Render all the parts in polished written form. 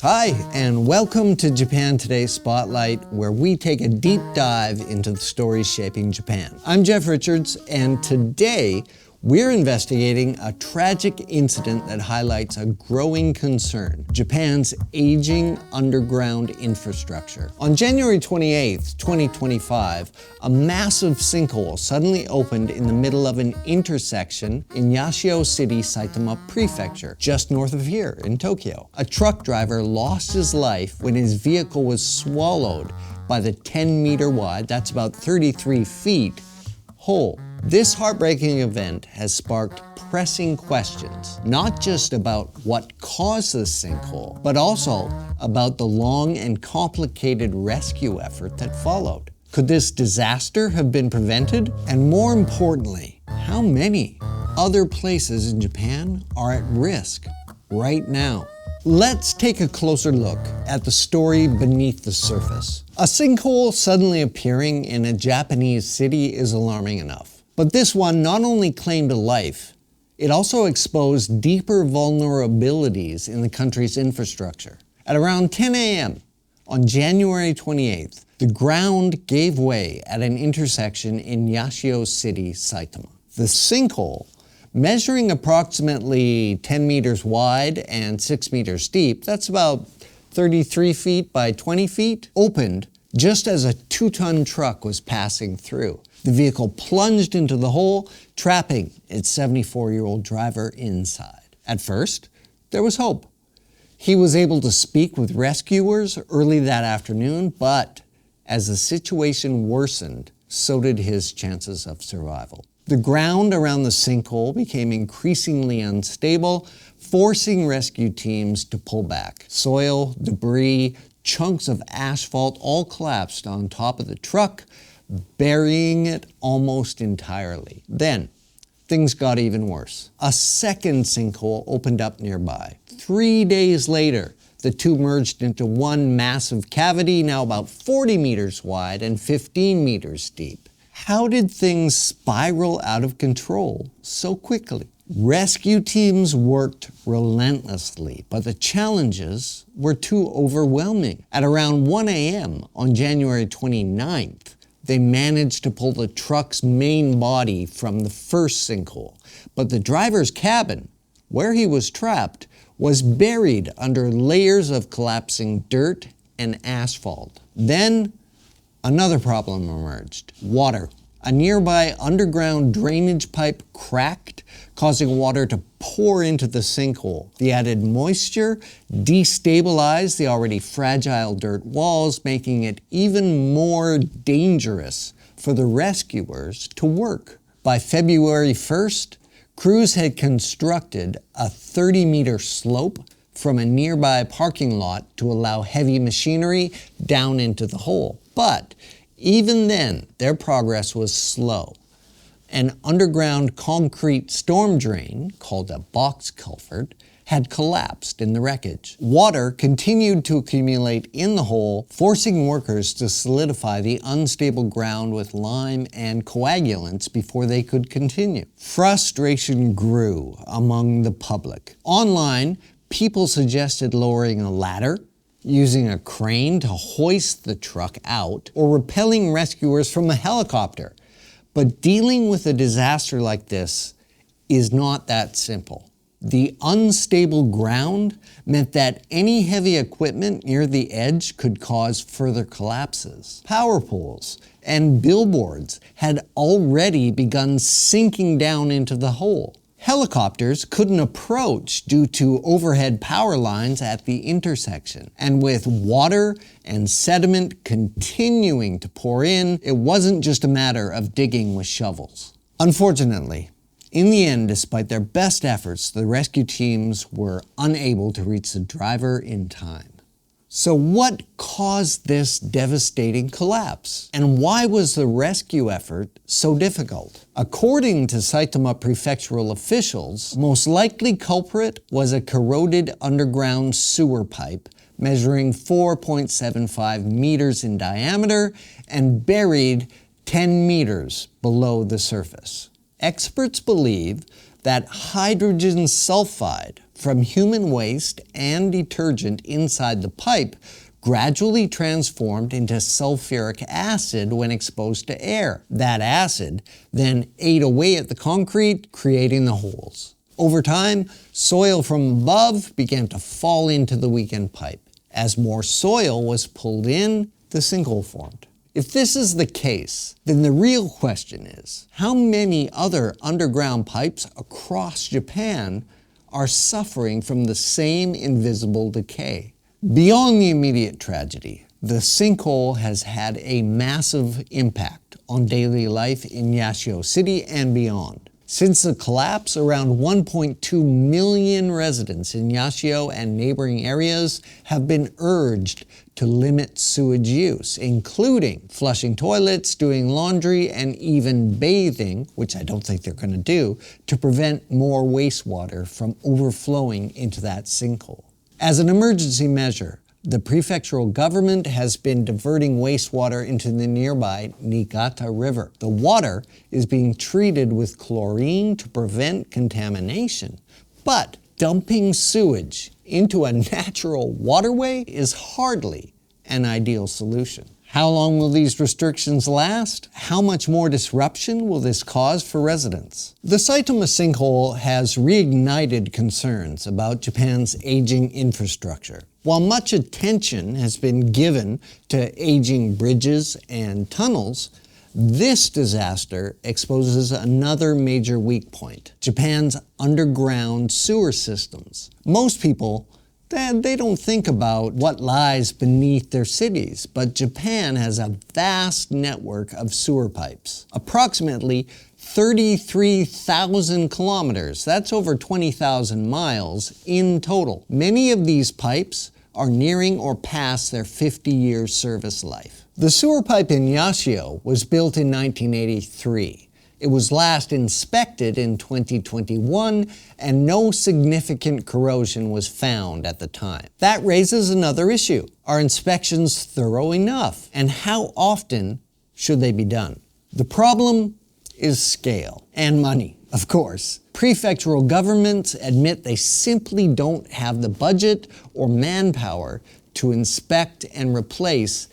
Hi, and welcome to Japan Today Spotlight, where we take a deep dive into the stories shaping Japan. I'm Jeff Richards, and today we're investigating a tragic incident that highlights a growing concern: Japan's aging underground infrastructure. On January 28, 2025, a massive sinkhole suddenly opened in the middle of an intersection in Yashio City, Saitama Prefecture, just north of here in Tokyo. A truck driver lost his life when his vehicle was swallowed by the 10-meter wide, that's about 33 feet, hole. This heartbreaking event has sparked pressing questions, not just about what caused the sinkhole, but also about the long and complicated rescue effort that followed. Could this disaster have been prevented? And more importantly, how many other places in Japan are at risk right now? Let's take a closer look at the story beneath the surface. A sinkhole suddenly appearing in a Japanese city is alarming enough. But this one not only claimed a life, it also exposed deeper vulnerabilities in the country's infrastructure. At around 10 a.m. on January 28th, the ground gave way at an intersection in Yashio City, Saitama. The sinkhole, measuring approximately 10 meters wide and 6 meters deep, that's about 33 feet by 20 feet, opened just as a 2-ton truck was passing through. The vehicle plunged into the hole, trapping its 74-year-old driver inside. At first, there was hope. He was able to speak with rescuers early that afternoon, but as the situation worsened, so did his chances of survival. The ground around the sinkhole became increasingly unstable, forcing rescue teams to pull back. Soil, debris, chunks of asphalt all collapsed on top of the truck, burying it almost entirely. Then, things got even worse. A second sinkhole opened up nearby. 3 days later, the two merged into one massive cavity, now about 40 meters wide and 15 meters deep. How did things spiral out of control so quickly? Rescue teams worked relentlessly, but the challenges were too overwhelming. At around 1 a.m. on January 29th, they managed to pull the truck's main body from the first sinkhole, but the driver's cabin, where he was trapped, was buried under layers of collapsing dirt and asphalt. Then, another problem emerged: water. A nearby underground drainage pipe cracked, causing water to pour into the sinkhole. The added moisture destabilized the already fragile dirt walls, making it even more dangerous for the rescuers to work. By February 1st, crews had constructed a 30-meter slope from a nearby parking lot to allow heavy machinery down into the hole. But even then, their progress was slow. An underground concrete storm drain, called a box culvert, had collapsed in the wreckage. Water continued to accumulate in the hole, forcing workers to solidify the unstable ground with lime and coagulants before they could continue. Frustration grew among the public. Online, people suggested lowering a ladder, using a crane to hoist the truck out, or repelling rescuers from a helicopter. But dealing with a disaster like this is not that simple. The unstable ground meant that any heavy equipment near the edge could cause further collapses. Power poles and billboards had already begun sinking down into the hole. Helicopters couldn't approach due to overhead power lines at the intersection. And with water and sediment continuing to pour in, it wasn't just a matter of digging with shovels. Unfortunately, in the end, despite their best efforts, the rescue teams were unable to reach the driver in time. So what caused this devastating collapse? And why was the rescue effort so difficult? According to Saitama Prefectural officials, most likely culprit was a corroded underground sewer pipe measuring 4.75 meters in diameter and buried 10 meters below the surface. Experts believe that hydrogen sulfide from human waste and detergent inside the pipe gradually transformed into sulfuric acid when exposed to air. That acid then ate away at the concrete, creating the holes. Over time, soil from above began to fall into the weakened pipe. As more soil was pulled in, the sinkhole formed. If this is the case, then the real question is, how many other underground pipes across Japan are suffering from the same invisible decay? Beyond the immediate tragedy, the sinkhole has had a massive impact on daily life in Yashio City and beyond. Since the collapse, around 1.2 million residents in Yashio and neighboring areas have been urged to limit sewage use, including flushing toilets, doing laundry, and even bathing, which I don't think they're going to do, to prevent more wastewater from overflowing into that sinkhole. As an emergency measure, the prefectural government has been diverting wastewater into the nearby Niigata River. The water is being treated with chlorine to prevent contamination, but dumping sewage into a natural waterway is hardly an ideal solution. How long will these restrictions last? How much more disruption will this cause for residents? The Saitama sinkhole has reignited concerns about Japan's aging infrastructure. While much attention has been given to aging bridges and tunnels, this disaster exposes another major weak point: Japan's underground sewer systems. Most people, they don't think about what lies beneath their cities, but Japan has a vast network of sewer pipes. Approximately 33,000 kilometers, that's over 20,000 miles in total. Many of these pipes are nearing or past their 50-year service life. The sewer pipe in Yashio was built in 1983. It was last inspected in 2021, and no significant corrosion was found at the time. That raises another issue. Are inspections thorough enough? And how often should they be done? The problem is scale and money, of course. Prefectural governments admit they simply don't have the budget or manpower to inspect and replace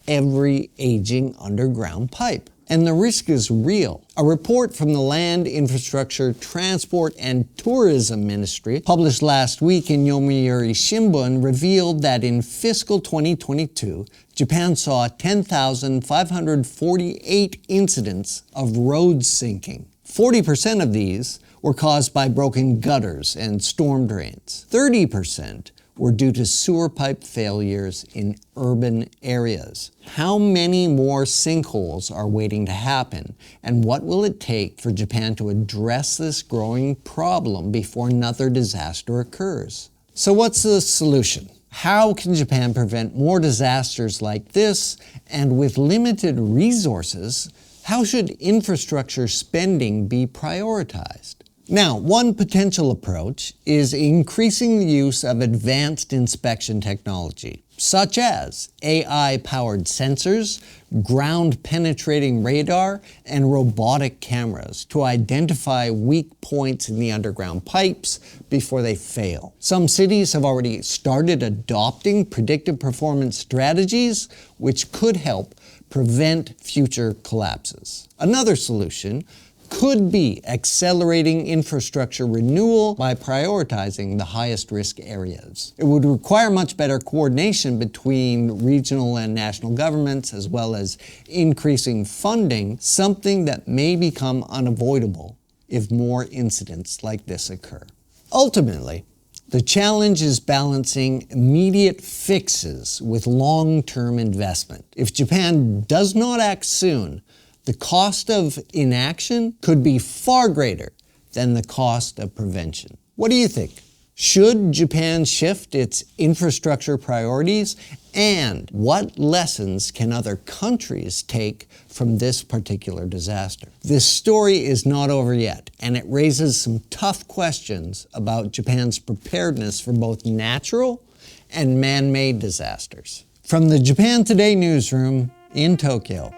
every aging underground pipe. And the risk is real. A report from the Land, Infrastructure, Transport, and Tourism Ministry, published last week in Yomiuri Shimbun, revealed that in fiscal 2022, Japan saw 10,548 incidents of road sinking. 40% of these were caused by broken gutters and storm drains. 30% were due to sewer pipe failures in urban areas. How many more sinkholes are waiting to happen, and what will it take for Japan to address this growing problem before another disaster occurs? So what's the solution? How can Japan prevent more disasters like this? And with limited resources, how should infrastructure spending be prioritized? Now, one potential approach is increasing the use of advanced inspection technology, such as AI-powered sensors, ground-penetrating radar, and robotic cameras to identify weak points in the underground pipes before they fail. Some cities have already started adopting predictive performance strategies, which could help prevent future collapses. Another solution could be accelerating infrastructure renewal by prioritizing the highest risk areas. It would require much better coordination between regional and national governments, as well as increasing funding, something that may become unavoidable if more incidents like this occur. Ultimately, the challenge is balancing immediate fixes with long-term investment. If Japan does not act soon, the cost of inaction could be far greater than the cost of prevention. What do you think? Should Japan shift its infrastructure priorities? And what lessons can other countries take from this particular disaster? This story is not over yet, and it raises some tough questions about Japan's preparedness for both natural and man-made disasters. From the Japan Today newsroom in Tokyo,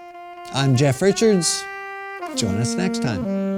I'm Jeff Richards. Join us next time.